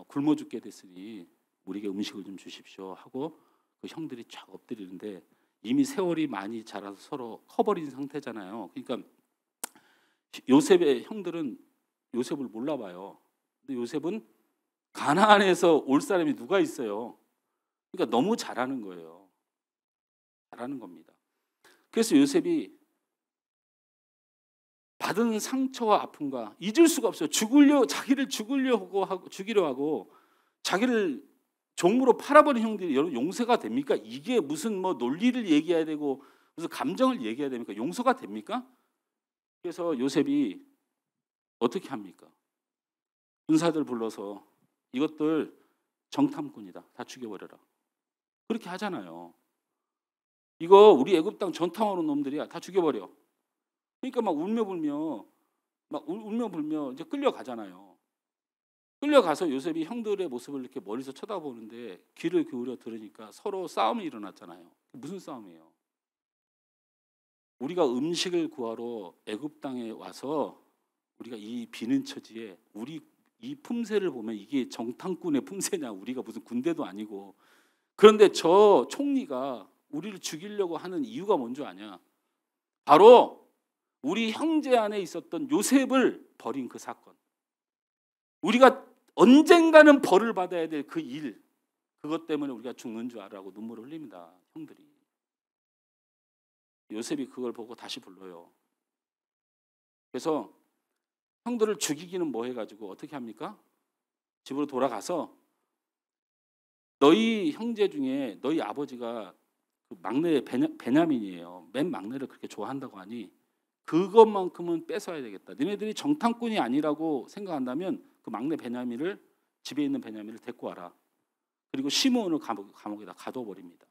B: 굶어 죽게 됐으니 우리에게 음식을 좀 주십시오 하고 그 형들이 쫙 엎드리는데 이미 세월이 많이 자라서 서로 커버린 상태잖아요. 그러니까 요셉의 형들은 요셉을 몰라봐요. 근데 요셉은 가나안에서 올 사람이 누가 있어요. 그러니까 너무 잘하는 거예요. 잘하는 겁니다. 그래서 요셉이 받은 상처와 아픔과 잊을 수가 없어요. 자기를 죽이려 하고 자기를 종으로 팔아버린 형들이 여러분 용서가 됩니까? 이게 무슨 뭐 논리를 얘기해야 되고 무슨 감정을 얘기해야 됩니까? 용서가 됩니까? 그래서 요셉이 어떻게 합니까? 군사들 불러서 이것들 정탐꾼이다. 다 죽여버려라. 그렇게 하잖아요. 이거 우리 애굽 땅 전탐하러 온 놈들이야. 다 죽여버려. 그러니까 막 울며 불며 이제 끌려가잖아요. 끌려가서 요셉이 형들의 모습을 이렇게 멀리서 쳐다보는데 귀를 기울여 들으니까 서로 싸움이 일어났잖아요. 무슨 싸움이에요? 우리가 음식을 구하러 애굽 땅에 와서 우리가 이 비는 처지에 우리 이 품새를 보면 이게 정탐꾼의 품새냐? 우리가 무슨 군대도 아니고. 그런데 저 총리가 우리를 죽이려고 하는 이유가 뭔지 아냐? 바로 우리 형제 안에 있었던 요셉을 버린 그 사건. 우리가 언젠가는 벌을 받아야 될 그 일. 그것 때문에 우리가 죽는 줄 알라고 눈물을 흘립니다. 형들이. 요셉이 그걸 보고 다시 불러요. 그래서 형들을 죽이기는 뭐 해가지고 어떻게 합니까? 집으로 돌아가서 너희 형제 중에 너희 아버지가 그 막내 베냐민이에요. 맨 막내를 그렇게 좋아한다고 하니 그것만큼은 뺏어야 되겠다. 너네들이 정탐꾼이 아니라고 생각한다면 그 막내 베냐민을 집에 있는 베냐민을 데리고 와라. 그리고 시므온을 감옥에다 가둬버립니다.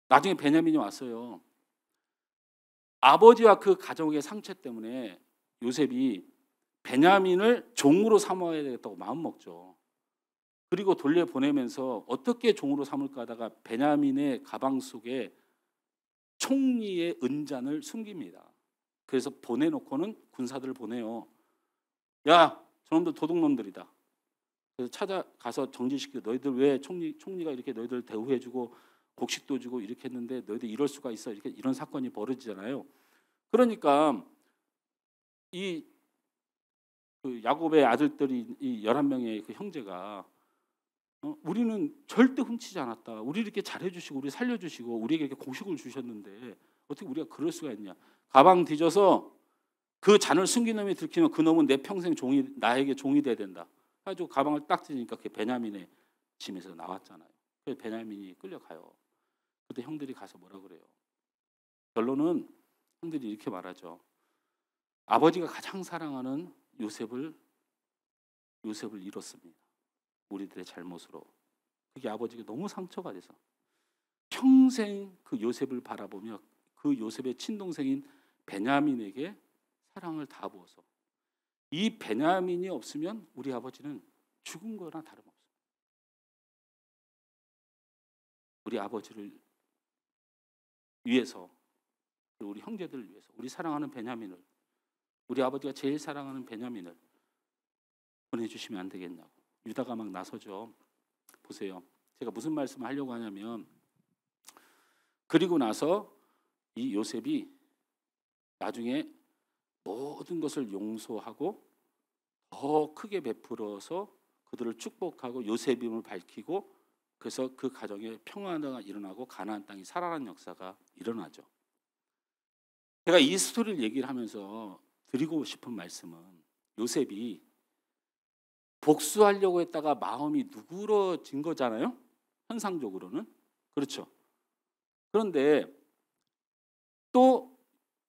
B: 나중에 베냐민이 왔어요. 아버지와 그 가족의 상처 때문에 요셉이 베냐민을 종으로 삼아야 되겠다고 마음먹죠. 그리고 돌려보내면서 어떻게 종으로 삼을까 하다가 베냐민의 가방 속에 총리의 은잔을 숨깁니다. 그래서 보내놓고는 군사들을 보내요. 야, 저놈들 도둑놈들이다. 그래서 찾아가서 정지시키고 너희들 왜 총리가 이렇게 너희들 대우해주고 곡식도 주고 이렇게 했는데 너희들 이럴 수가 있어. 이렇게 이런 사건이 벌어지잖아요. 그러니까 그 야곱의 아들들이 이 11명의 그 형제가 우리는 절대 훔치지 않았다. 우리 이렇게 잘해주시고 우리 살려주시고 우리에게 이렇게 곡식을 주셨는데 어떻게 우리가 그럴 수가 있냐. 가방 뒤져서 그 잔을 숨긴 놈이 들키면 그 놈은 내 평생 나에게 종이 돼야 된다. 그래가지고 가방을 딱 뒤지니까 그게 베냐민의 짐에서 나왔잖아요. 그래서 베냐민이 끌려가요. 그때 형들이 가서 뭐라 그래요. 결론은 형들이 이렇게 말하죠. 아버지가 가장 사랑하는 요셉을 잃었습니다. 우리들의 잘못으로. 그게 아버지가 너무 상처가 돼서 평생 그 요셉을 바라보며 그 요셉의 친동생인 베냐민에게 사랑을 다 부어서 이 베냐민이 없으면 우리 아버지는 죽은 거나 다름없어요. 우리 아버지를 위해서, 우리 형제들을 위해서, 우리 사랑하는 베냐민을, 우리 아버지가 제일 사랑하는 베냐민을 보내주시면 안 되겠냐고. 유다가 막 나서죠. 보세요. 제가 무슨 말씀을 하려고 하냐면, 그리고 나서 이 요셉이 나중에 모든 것을 용서하고 더 크게 베풀어서 그들을 축복하고 요셉임을 밝히고 그래서 그 가정에 평화가 일어나고 가나안 땅이 살아나는 역사가 일어나죠. 제가 이 스토리를 얘기를 하면서 드리고 싶은 말씀은 요셉이 복수하려고 했다가 마음이 누그러진 거잖아요. 현상적으로는. 그렇죠. 그런데 또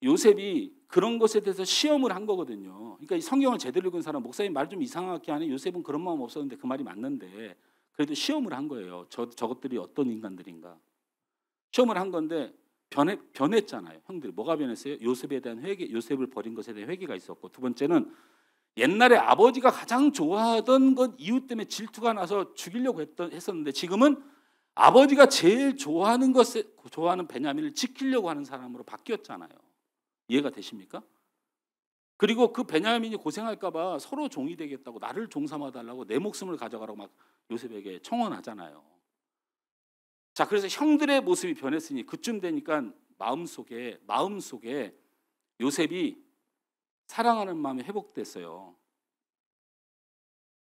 B: 요셉이 그런 것에 대해서 시험을 한 거거든요. 그러니까 이 성경을 제대로 읽은 사람, 목사님 말 좀 이상하게 하네. 요셉은 그런 마음 없었는데 그 말이 맞는데 그래도 시험을 한 거예요. 저것들이 어떤 인간들인가. 시험을 한 건데 변했잖아요. 형들이 뭐가 변했어요? 요셉에 대한 회개, 요셉을 버린 것에 대한 회개가 있었고, 두 번째는 옛날에 아버지가 가장 좋아하던 것 이유 때문에 질투가 나서 죽이려고 했었는데 지금은 아버지가 제일 좋아하는 베냐민을 지키려고 하는 사람으로 바뀌었잖아요. 이해가 되십니까? 그리고 그 베냐민이 고생할까 봐 서로 종이 되겠다고 나를 종 삼아 달라고 내 목숨을 가져가라고 막 요셉에게 청원하잖아요. 자, 그래서 형들의 모습이 변했으니 그쯤 되니까 마음속에 요셉이 사랑하는 마음이 회복됐어요.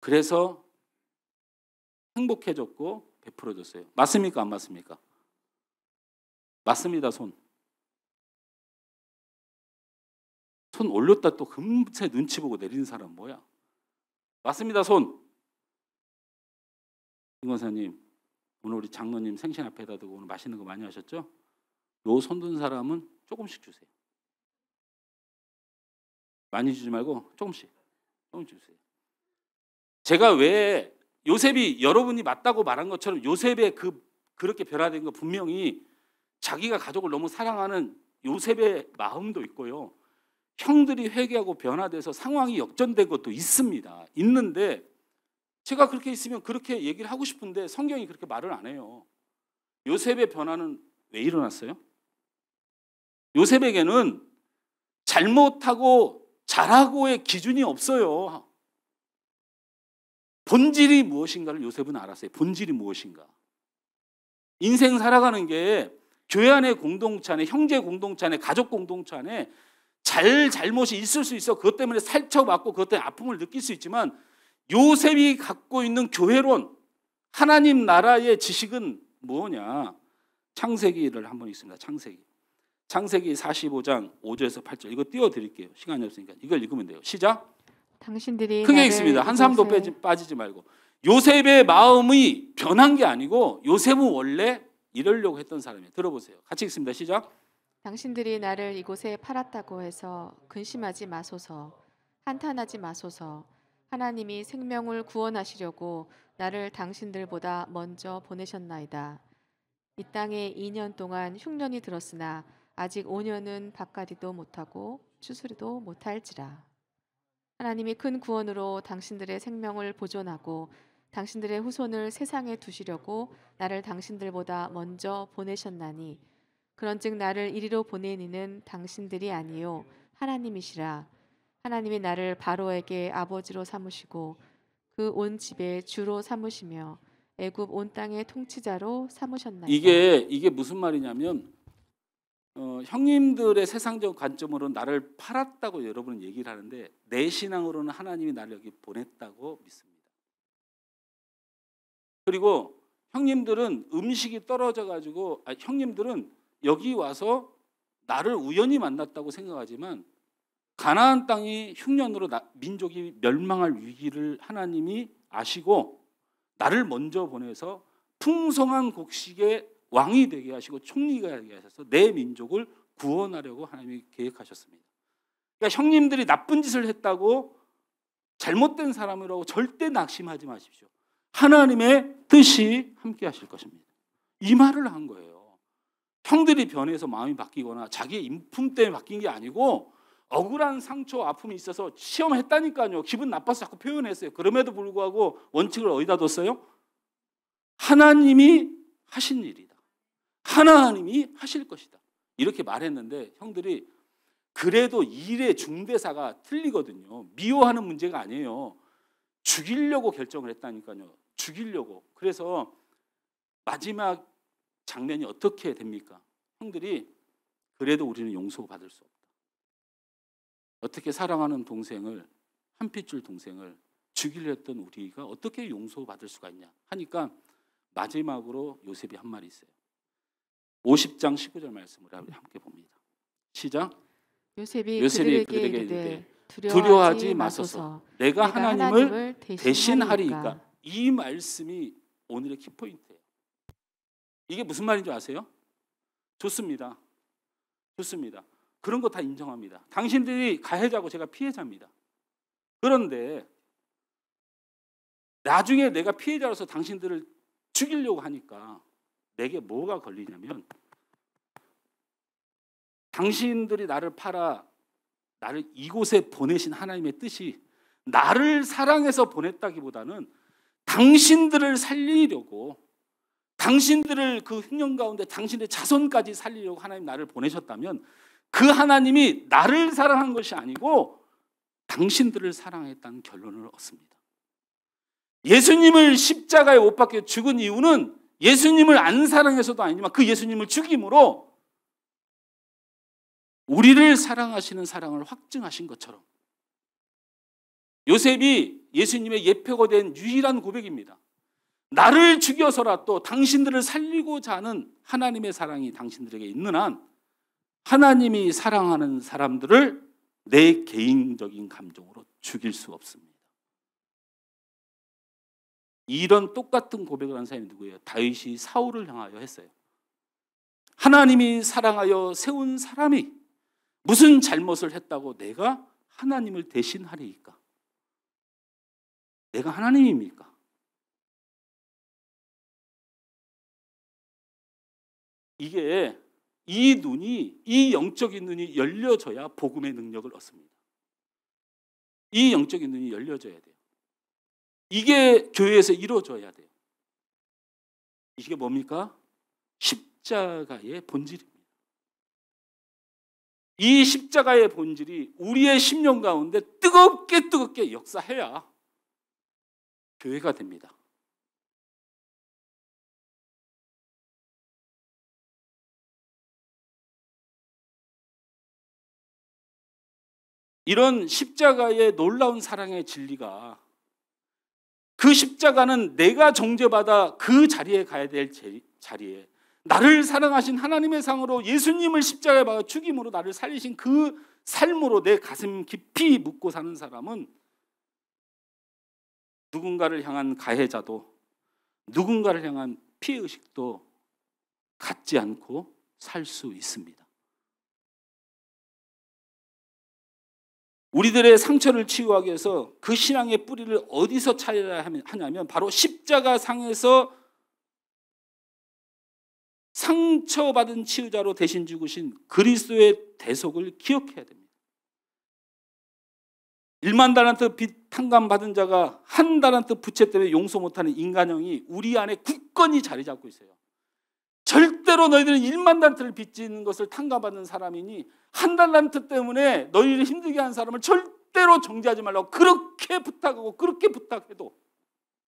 B: 그래서 행복해졌고 베풀어졌어요. 맞습니까? 안 맞습니까? 맞습니다. 손 올렸다 또 금세 눈치 보고 내리는 사람 뭐야? 맞습니다. 손. 김 권사님, 오늘 우리 장로님 생신 앞에다 두고 오늘 맛있는 거 많이 하셨죠? 요 손 든 사람은 조금씩 주세요. 많이 주지 말고 조금씩 주세요. 제가 왜 요셉이 여러분이 맞다고 말한 것처럼 요셉의 그렇게 변화된 거 분명히 자기가 가족을 너무 사랑하는 요셉의 마음도 있고요. 형들이 회개하고 변화돼서 상황이 역전된 것도 있는데 제가 그렇게 있으면 그렇게 얘기를 하고 싶은데 성경이 그렇게 말을 안 해요. 요셉의 변화는 왜 일어났어요? 요셉에게는 잘못하고 잘하고의 기준이 없어요. 본질이 무엇인가를 요셉은 알았어요. 본질이 무엇인가. 인생 살아가는 게 교회 안의 공동체 안에, 형제 공동체 안에, 가족 공동체 안에 잘못이 있을 수 있어. 그것 때문에 살처맞고 그것 때문에 아픔을 느낄 수 있지만 요셉이 갖고 있는 교회론, 하나님 나라의 지식은 뭐냐? 창세기를 한번 읽습니다. 창세기 45장 5절에서 8절. 이거 띄워드릴게요. 시간이 없으니까. 이걸 읽으면 돼요. 시작.
A: 당신들이
B: 크게 읽습니다. 한 사람도 빠지지 말고. 요셉의 마음이 변한 게 아니고 요셉은 원래 이러려고 했던 사람이에요. 들어보세요. 같이 읽습니다. 시작.
A: 당신들이 나를 이곳에 팔았다고 해서 근심하지 마소서. 한탄하지 마소서. 하나님이 생명을 구원하시려고 나를 당신들보다 먼저 보내셨나이다. 이 땅에 2년 동안 흉년이 들었으나 아직 5년은 밭가디도 못하고 추수리도 못할지라. 하나님이 큰 구원으로 당신들의 생명을 보존하고 당신들의 후손을 세상에 두시려고 나를 당신들보다 먼저 보내셨나니 그런즉 나를 이리로 보낸 이는 당신들이 아니요 하나님이시라. 하나님이 나를 바로에게 아버지로 삼으시고 그 온 집의 주로 삼으시며 애굽 온 땅의 통치자로 삼으셨나이다.
B: 이게 무슨 말이냐면 형님들의 세상적 관점으로 나를 팔았다고 여러분은 얘기를 하는데 내 신앙으로는 하나님이 나를 여기 보냈다고 믿습니다. 그리고 형님들은 음식이 떨어져 가지고 형님들은 여기 와서 나를 우연히 만났다고 생각하지만 가나안 땅이 흉년으로 민족이 멸망할 위기를 하나님이 아시고 나를 먼저 보내서 풍성한 곡식의 왕이 되게 하시고 총리가 되게 하셔서 내 민족을 구원하려고 하나님이 계획하셨습니다. 그러니까 형님들이 나쁜 짓을 했다고 잘못된 사람이라고 절대 낙심하지 마십시오. 하나님의 뜻이 함께 하실 것입니다. 이 말을 한 거예요. 형들이 변해서 마음이 바뀌거나 자기의 인품 때문에 바뀐 게 아니고 억울한 상처, 아픔이 있어서 시험했다니까요. 기분 나빠서 자꾸 표현했어요. 그럼에도 불구하고 원칙을 어디다 뒀어요? 하나님이 하신 일이다. 하나님이 하실 것이다. 이렇게 말했는데 형들이 그래도 일의 중대사가 틀리거든요. 미워하는 문제가 아니에요. 죽이려고 결정을 했다니까요. 죽이려고. 그래서 마지막 장면이 어떻게 됩니까? 형들이 그래도 우리는 용서받을 수 없다. 어떻게 사랑하는 동생을, 한 핏줄 동생을 죽이려 했던 우리가 어떻게 용서받을 수가 있냐 하니까 마지막으로 요셉이 한 말이 있어요. 50장 19절 말씀을 함께 봅니다. 시작.
A: 요셉이 그들에게 이르되 두려워하지 마소서.
B: 내가 하나님을 대신하리이까. 이 말씀이 오늘의 키포인트예요. 이게 무슨 말인지 아세요? 좋습니다. 좋습니다. 그런 거 다 인정합니다. 당신들이 가해자고 제가 피해자입니다. 그런데 나중에 내가 피해자로서 당신들을 죽이려고 하니까 내게 뭐가 걸리냐면 당신들이 나를 팔아 나를 이곳에 보내신 하나님의 뜻이 나를 사랑해서 보냈다기보다는 당신들을 살리려고 당신들을 그 흉년 가운데 당신의 자손까지 살리려고 하나님 나를 보내셨다면 그 하나님이 나를 사랑한 것이 아니고 당신들을 사랑했다는 결론을 얻습니다. 예수님을 십자가에 못 박혀 죽은 이유는 예수님을 안 사랑해서도 아니지만 그 예수님을 죽임으로 우리를 사랑하시는 사랑을 확증하신 것처럼 요셉이 예수님의 예표가 된 유일한 고백입니다. 나를 죽여서라도 당신들을 살리고자 하는 하나님의 사랑이 당신들에게 있는 한 하나님이 사랑하는 사람들을 내 개인적인 감정으로 죽일 수 없습니다. 이런 똑같은 고백을 한 사람이 누구예요? 다윗이 사울을 향하여 했어요. 하나님이 사랑하여 세운 사람이 무슨 잘못을 했다고 내가 하나님을 대신하리이까? 내가 하나님입니까? 이게 이 영적인 눈이 열려져야 복음의 능력을 얻습니다. 이 영적인 눈이 열려져야 돼요. 이게 교회에서 이루어져야 돼요. 이게 뭡니까? 십자가의 본질입니다. 이 십자가의 본질이 우리의 심령 가운데 뜨겁게 역사해야 교회가 됩니다. 이런 십자가의 놀라운 사랑의 진리가 그 십자가는 내가 정죄받아 그 자리에 가야 될 자리에 나를 사랑하신 하나님의 상으로 예수님을 십자가에 박아 죽임으로 나를 살리신 그 삶으로 내 가슴 깊이 묻고 사는 사람은 누군가를 향한 가해자도 누군가를 향한 피해의식도 갖지 않고 살 수 있습니다. 우리들의 상처를 치유하기 위해서 그 신앙의 뿌리를 어디서 찾아야 하냐면 바로 십자가 상에서 상처받은 치유자로 대신 죽으신 그리스도의 대속을 기억해야 됩니다. 1만 달란트 빚 탕감받은 자가 1 달란트 부채 때문에 용서 못하는 인간형이 우리 안에 굳건히 자리 잡고 있어요. 절대로 너희들은 1만 달란트를 빚지는 것을 탕감받는 사람이니 1 달란트 때문에 너희를 힘들게 하는 사람을 절대로 정죄하지 말라고 그렇게 부탁하고 그렇게 부탁해도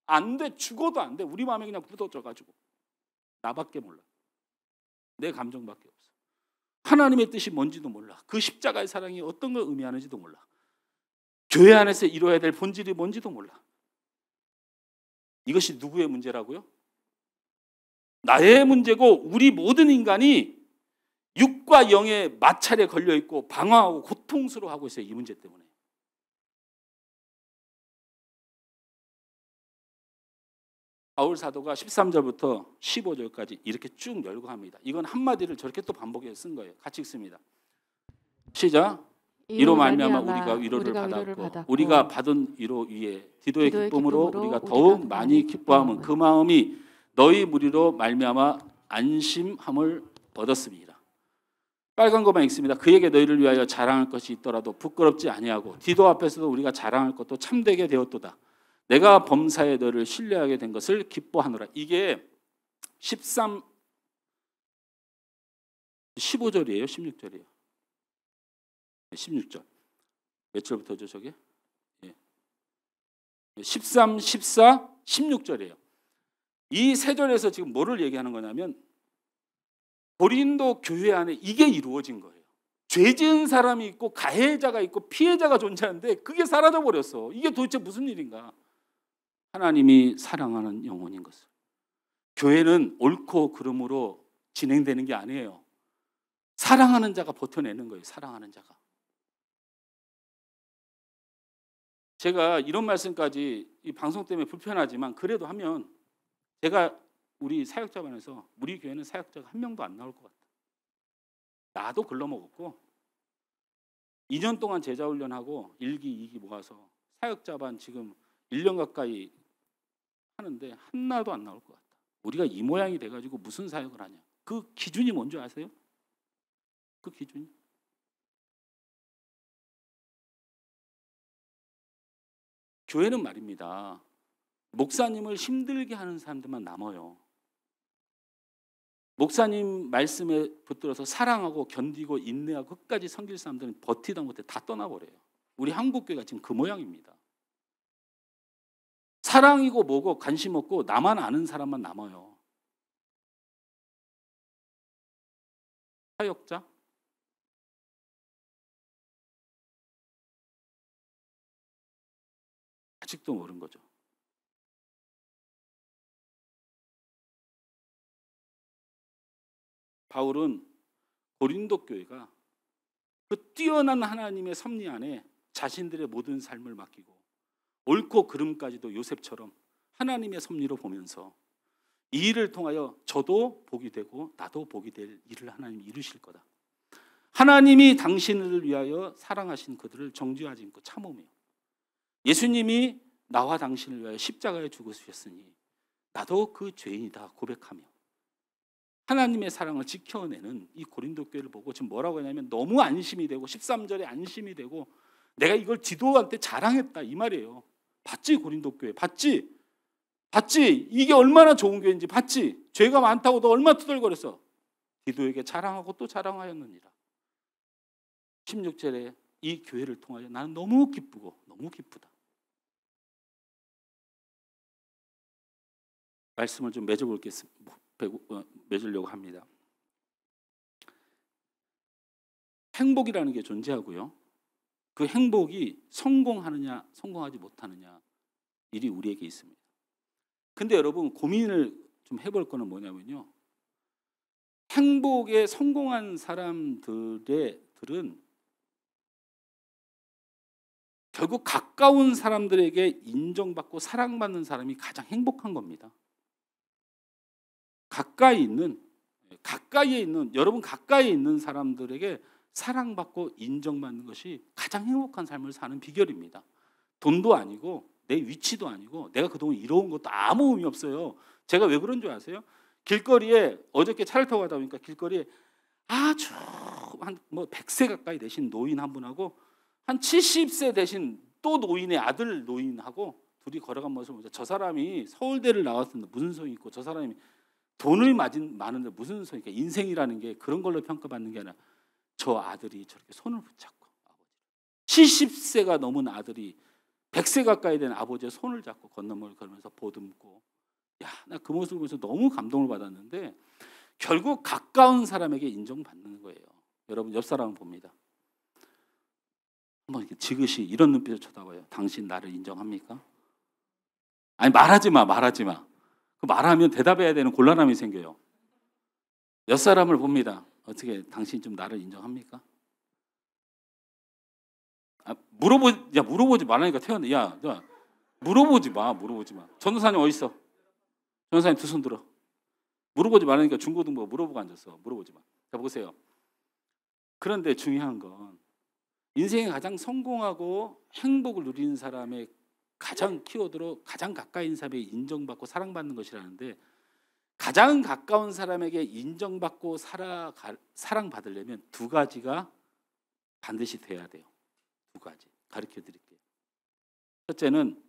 B: 안 돼. 죽어도 안 돼. 우리 마음에 그냥 굳어져가지고 나밖에 몰라. 내 감정밖에 없어. 하나님의 뜻이 뭔지도 몰라. 그 십자가의 사랑이 어떤 걸 의미하는지도 몰라. 교회 안에서 이루어야 될 본질이 뭔지도 몰라. 이것이 누구의 문제라고요? 나의 문제고 우리 모든 인간이 육과 영의 마찰에 걸려있고 방황하고 고통스러워하고 있어요. 이 문제 때문에. 바울 사도가 13절부터 15절까지 이렇게 쭉 열고 합니다. 이건 한마디를 저렇게 또 반복해서 쓴 거예요. 같이 읽습니다. 시작. 이로 말미암아 우리가 위로를 받았고 우리가 받은 위로 위에 디도의 기쁨으로 우리가 더욱 많이 기뻐함은 그 마음이 너희 무리로 말미암아 안심함을 얻었습니다. 빨간 것만 읽습니다. 그에게 너희를 위하여 자랑할 것이 있더라도 부끄럽지 아니하고 디도 앞에서도 우리가 자랑할 것도 참되게 되었도다. 내가 범사에 너를 신뢰하게 된 것을 기뻐하노라. 이게 15절이에요? 16절이에요? 16절. 몇 절부터죠 저게? 13, 14, 16절이에요. 이 세 절에서 지금 뭐를 얘기하는 거냐면 고린도 교회 안에 이게 이루어진 거예요. 죄 지은 사람이 있고 가해자가 있고 피해자가 존재하는데 그게 사라져버렸어. 이게 도대체 무슨 일인가? 하나님이 사랑하는 영혼인 것을. 교회는 옳고 그름으로 진행되는 게 아니에요. 사랑하는 자가 버텨내는 거예요. 사랑하는 자가. 제가 이런 말씀까지 이 방송 때문에 불편하지만 그래도 하면 제가 우리 사역자반에서 우리 교회는 사역자가 한 명도 안 나올 것 같아요. 나도 글러먹었고 2년 동안 제자훈련하고 1기, 2기 모아서 사역자반 지금 1년 가까이 하는데 하나도 안 나올 것 같다. 우리가 이 모양이 돼가지고 무슨 사역을 하냐. 그 기준이 뭔지 아세요? 그 기준이. 교회는 말입니다. 목사님을 힘들게 하는 사람들만 남아요. 목사님 말씀에 붙들어서 사랑하고 견디고 인내하고 끝까지 섬길 사람들은 버티다 못해 다 떠나버려요. 우리 한국교회가 지금 그 모양입니다. 사랑이고 뭐고 관심 없고 나만 아는 사람만 남아요. 사역자? 아직도 모르는 거죠. 바울은 고린도 교회가 그 뛰어난 하나님의 섭리 안에 자신들의 모든 삶을 맡기고 옳고 그름까지도 요셉처럼 하나님의 섭리로 보면서 이 일을 통하여 저도 복이 되고 나도 복이 될 일을 하나님이 이루실 거다. 하나님이 당신을 위하여 사랑하신 그들을 정죄하지 않고 참으며 예수님이 나와 당신을 위하여 십자가에 죽으셨으니 나도 그 죄인이다 고백하며 하나님의 사랑을 지켜내는 이 고린도 교회를 보고 지금 뭐라고 하냐면 너무 안심이 되고 13절에 안심이 되고 내가 이걸 디도한테 자랑했다 이 말이에요. 봤지 고린도 교회 봤지? 봤지? 이게 얼마나 좋은 교회인지 봤지? 죄가 많다고 너 얼마나 투덜거렸어. 디도에게 자랑하고 또 자랑하였느니라. 16절에 이 교회를 통하여 나는 너무 기쁘고 너무 기쁘다. 말씀을 좀 맺으려고 합니다. 행복이라는 게 존재하고요. 그 행복이 성공하느냐 성공하지 못하느냐 일이 우리에게 있습니다. 근데 여러분 고민을 좀 해볼 거는 뭐냐면요. 행복에 성공한 사람들은 결국 가까운 사람들에게 인정받고 사랑받는 사람이 가장 행복한 겁니다. 가까이에 있는 여러분 가까이에 있는 사람들에게 사랑받고 인정받는 것이 가장 행복한 삶을 사는 비결입니다. 돈도 아니고 내 위치도 아니고 내가 그동안 이뤄온 것도 아무 의미 없어요. 제가 왜 그런 줄 아세요? 길거리에 어저께 차를 타고 가다 보니까 길거리에 아주 한 뭐 100세 가까이 되신 노인 한 분하고 한 70세 되신 또 노인의 아들 노인하고 둘이 걸어간 모습을 보자. 저 사람이 서울대를 나왔는데 무슨 소용이 있고 저 사람이 돈을 많은데 무슨 소용이 있고 인생이라는 게 그런 걸로 평가받는 게 아니라 저 아들이 저렇게 손을 붙잡고 70세가 넘은 아들이 100세 가까이 된 아버지의 손을 잡고 건너물 걸으면서 보듬고 야, 나 그 모습을 보면서 너무 감동을 받았는데 결국 가까운 사람에게 인정받는 거예요. 여러분 옆 사람을 봅니다. 한번 이렇게 지그시 이런 눈빛을 쳐다봐요. 당신 나를 인정합니까? 아니 말하지 마. 그 말하면 대답해야 되는 곤란함이 생겨요. 옆 사람을 봅니다. 어떻게 당신 좀 나를 인정합니까? 물어보지 말라니까 태어나. 야, 물어보지 마. 전도사님 어디 있어? 전도사님 두 손 들어. 물어보지 말라니까 중고등부 물어보고 앉았어. 물어보지 마. 자 보세요. 그런데 중요한 건 인생에 가장 성공하고 행복을 누리는 사람의 가장 키워드로 가장 가까이 있는 사람에게 인정받고 사랑받는 것이라는데 가장 가까운 사람에게 인정받고 사랑받으려면 두 가지가 반드시 돼야 돼요. 두 가지 가르쳐 드릴게요. 첫째는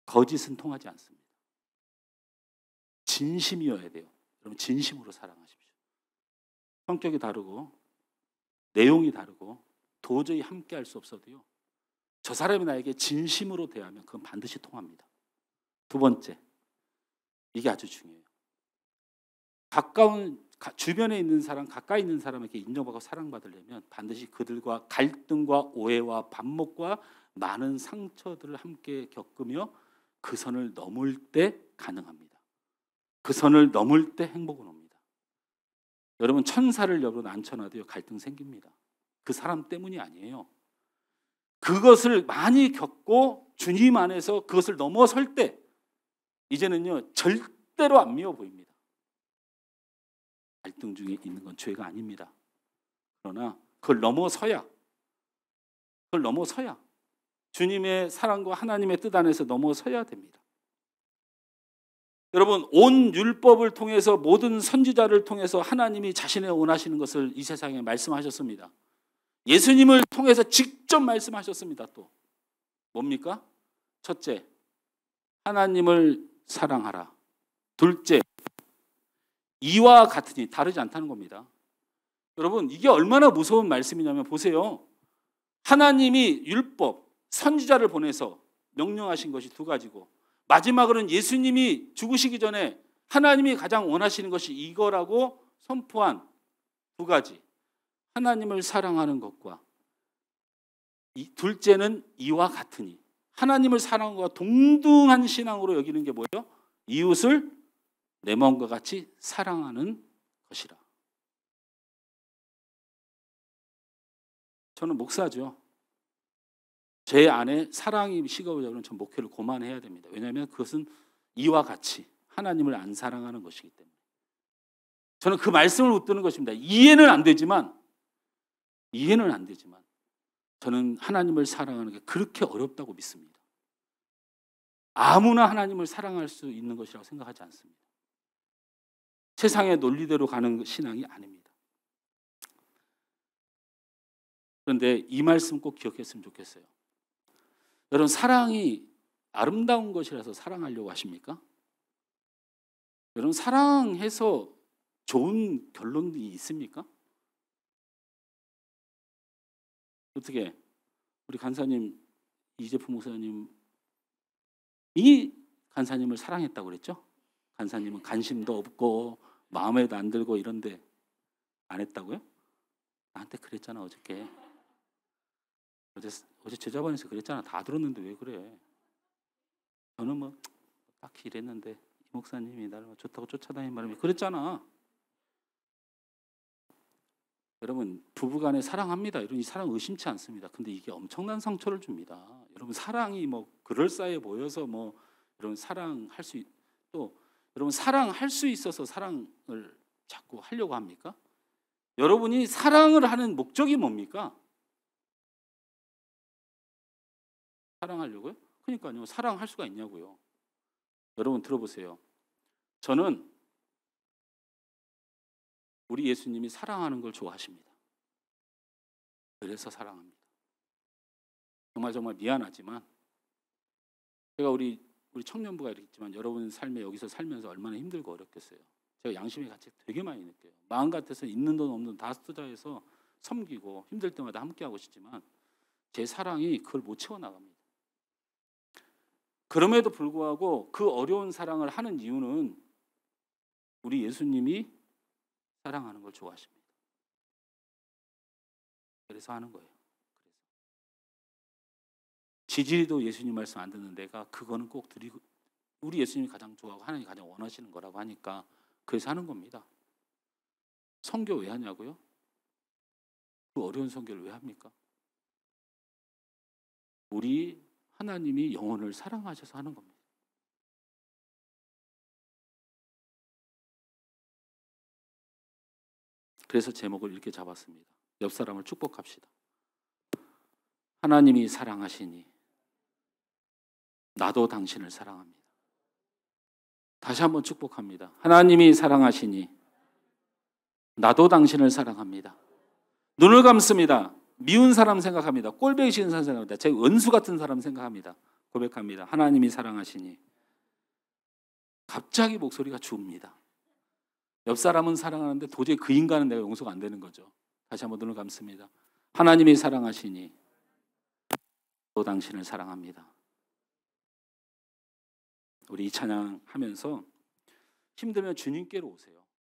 B: 거짓은 통하지 않습니다. 진심이어야 돼요. 여러분 진심으로 사랑하십시오. 성격이 다르고 내용이 다르고 도저히 함께할 수 없어도요. 저 사람이 나에게 진심으로 대하면 그건 반드시 통합니다. 두 번째, 이게 아주 중요해요. 주변에 있는 사람, 가까이 있는 사람에게 인정받고 사랑받으려면 반드시 그들과 갈등과 오해와 반목과 많은 상처들을 함께 겪으며 그 선을 넘을 때 가능합니다. 그 선을 넘을 때 행복은 옵니다. 여러분 천사를 여러분 앉혀놔도요 갈등 생깁니다. 그 사람 때문이 아니에요. 그것을 많이 겪고 주님 안에서 그것을 넘어설 때 이제는요 절대로 안 미워 보입니다. 갈등 중에 있는 건 죄가 아닙니다. 그러나 그걸 넘어서야 주님의 사랑과 하나님의 뜻 안에서 넘어서야 됩니다. 여러분 온 율법을 통해서 모든 선지자를 통해서 하나님이 자신의 원하시는 것을 이 세상에 말씀하셨습니다. 예수님을 통해서 직접 말씀하셨습니다. 또 뭡니까? 첫째, 하나님을 사랑하라. 둘째, 이와 같으니 다르지 않다는 겁니다. 여러분 이게 얼마나 무서운 말씀이냐면 보세요. 하나님이 율법, 선지자를 보내서 명령하신 것이 두 가지고 마지막으로는 예수님이 죽으시기 전에 하나님이 가장 원하시는 것이 이거라고 선포한 두 가지. 하나님을 사랑하는 것과 둘째는 이와 같으니 하나님을 사랑하는 것과 동등한 신앙으로 여기는 게 뭐예요? 이웃을 내 마음과 같이 사랑하는 것이라. 저는 목사죠. 제 안에 사랑이 식어오려면 전 목회를 그만해야 됩니다. 왜냐하면 그것은 이와 같이 하나님을 안 사랑하는 것이기 때문에. 저는 그 말씀을 붙드는 것입니다. 이해는 안 되지만 저는 하나님을 사랑하는 게 그렇게 어렵다고 믿습니다. 아무나 하나님을 사랑할 수 있는 것이라고 생각하지 않습니다. 세상의 논리대로 가는 신앙이 아닙니다. 그런데 이 말씀 꼭 기억했으면 좋겠어요. 여러분 사랑이 아름다운 것이라서 사랑하려고 하십니까? 여러분 사랑해서 좋은 결론이 있습니까? 어떻게 우리 간사님 이재품 목사님이 간사님을 사랑했다고 그랬죠? 간사님은 관심도 없고 마음에도 안 들고 이런데 안 했다고요? 나한테 그랬잖아 어저께. 어제 제자반에서 그랬잖아. 다 들었는데 왜 그래? 저는 뭐 딱히 이랬는데 이 목사님이 나를 좋다고 쫓아다니는 바람에 그랬잖아. 여러분 부부간에 사랑합니다. 이런 이 사랑 의심치 않습니다. 근데 이게 엄청난 상처를 줍니다. 여러분 사랑이 뭐 그럴싸해 보여서 뭐 여러분 사랑할 수 또 여러분 사랑할 수 있어서 사랑을 자꾸 하려고 합니까? 여러분이 사랑을 하는 목적이 뭡니까? 사랑하려고요? 그러니까요. 사랑할 수가 있냐고요. 여러분 들어보세요. 저는 우리 예수님이 사랑하는 걸 좋아하십니다. 그래서 사랑합니다. 정말 미안하지만 제가 우리 청년부가 이랬지만 여러분 삶에 여기서 살면서 얼마나 힘들고 어렵겠어요. 제가 양심의 가치 되게 많이 느껴요. 마음 같아서 있는 돈 없는 돈 다 투자해서 섬기고 힘들 때마다 함께하고 싶지만 제 사랑이 그걸 못 채워나갑니다. 그럼에도 불구하고 그 어려운 사랑을 하는 이유는 우리 예수님이 사랑하는 걸 좋아하십니다. 그래서 하는 거예요. 지지리도 예수님 말씀 안 듣는 내가 그거는 꼭 드리고, 우리 예수님이 가장 좋아하고 하나님이 가장 원하시는 거라고 하니까 그래서 하는 겁니다. 선교 왜 하냐고요? 그 어려운 선교를 왜 합니까? 우리 하나님이 영혼을 사랑하셔서 하는 겁니다. 그래서 제목을 이렇게 잡았습니다. 옆 사람을 축복합시다. 하나님이 사랑하시니 나도 당신을 사랑합니다. 다시 한번 축복합니다. 하나님이 사랑하시니 나도 당신을 사랑합니다. 눈을 감습니다. 미운 사람 생각합니다. 꼴배기 싫은 사람 생각합니다. 제 원수 같은 사람 생각합니다. 고백합니다. 하나님이 사랑하시니. 갑자기 목소리가 죽습니다. 옆 사람은 사랑하는데 도저히 그 인간은 내가 용서가 안 되는 거죠. 다시 한번 눈을 감습니다. 하나님이 사랑하시니 또 당신을 사랑합니다. 우리 이 찬양 하면서 힘들면 주님께로 오세요.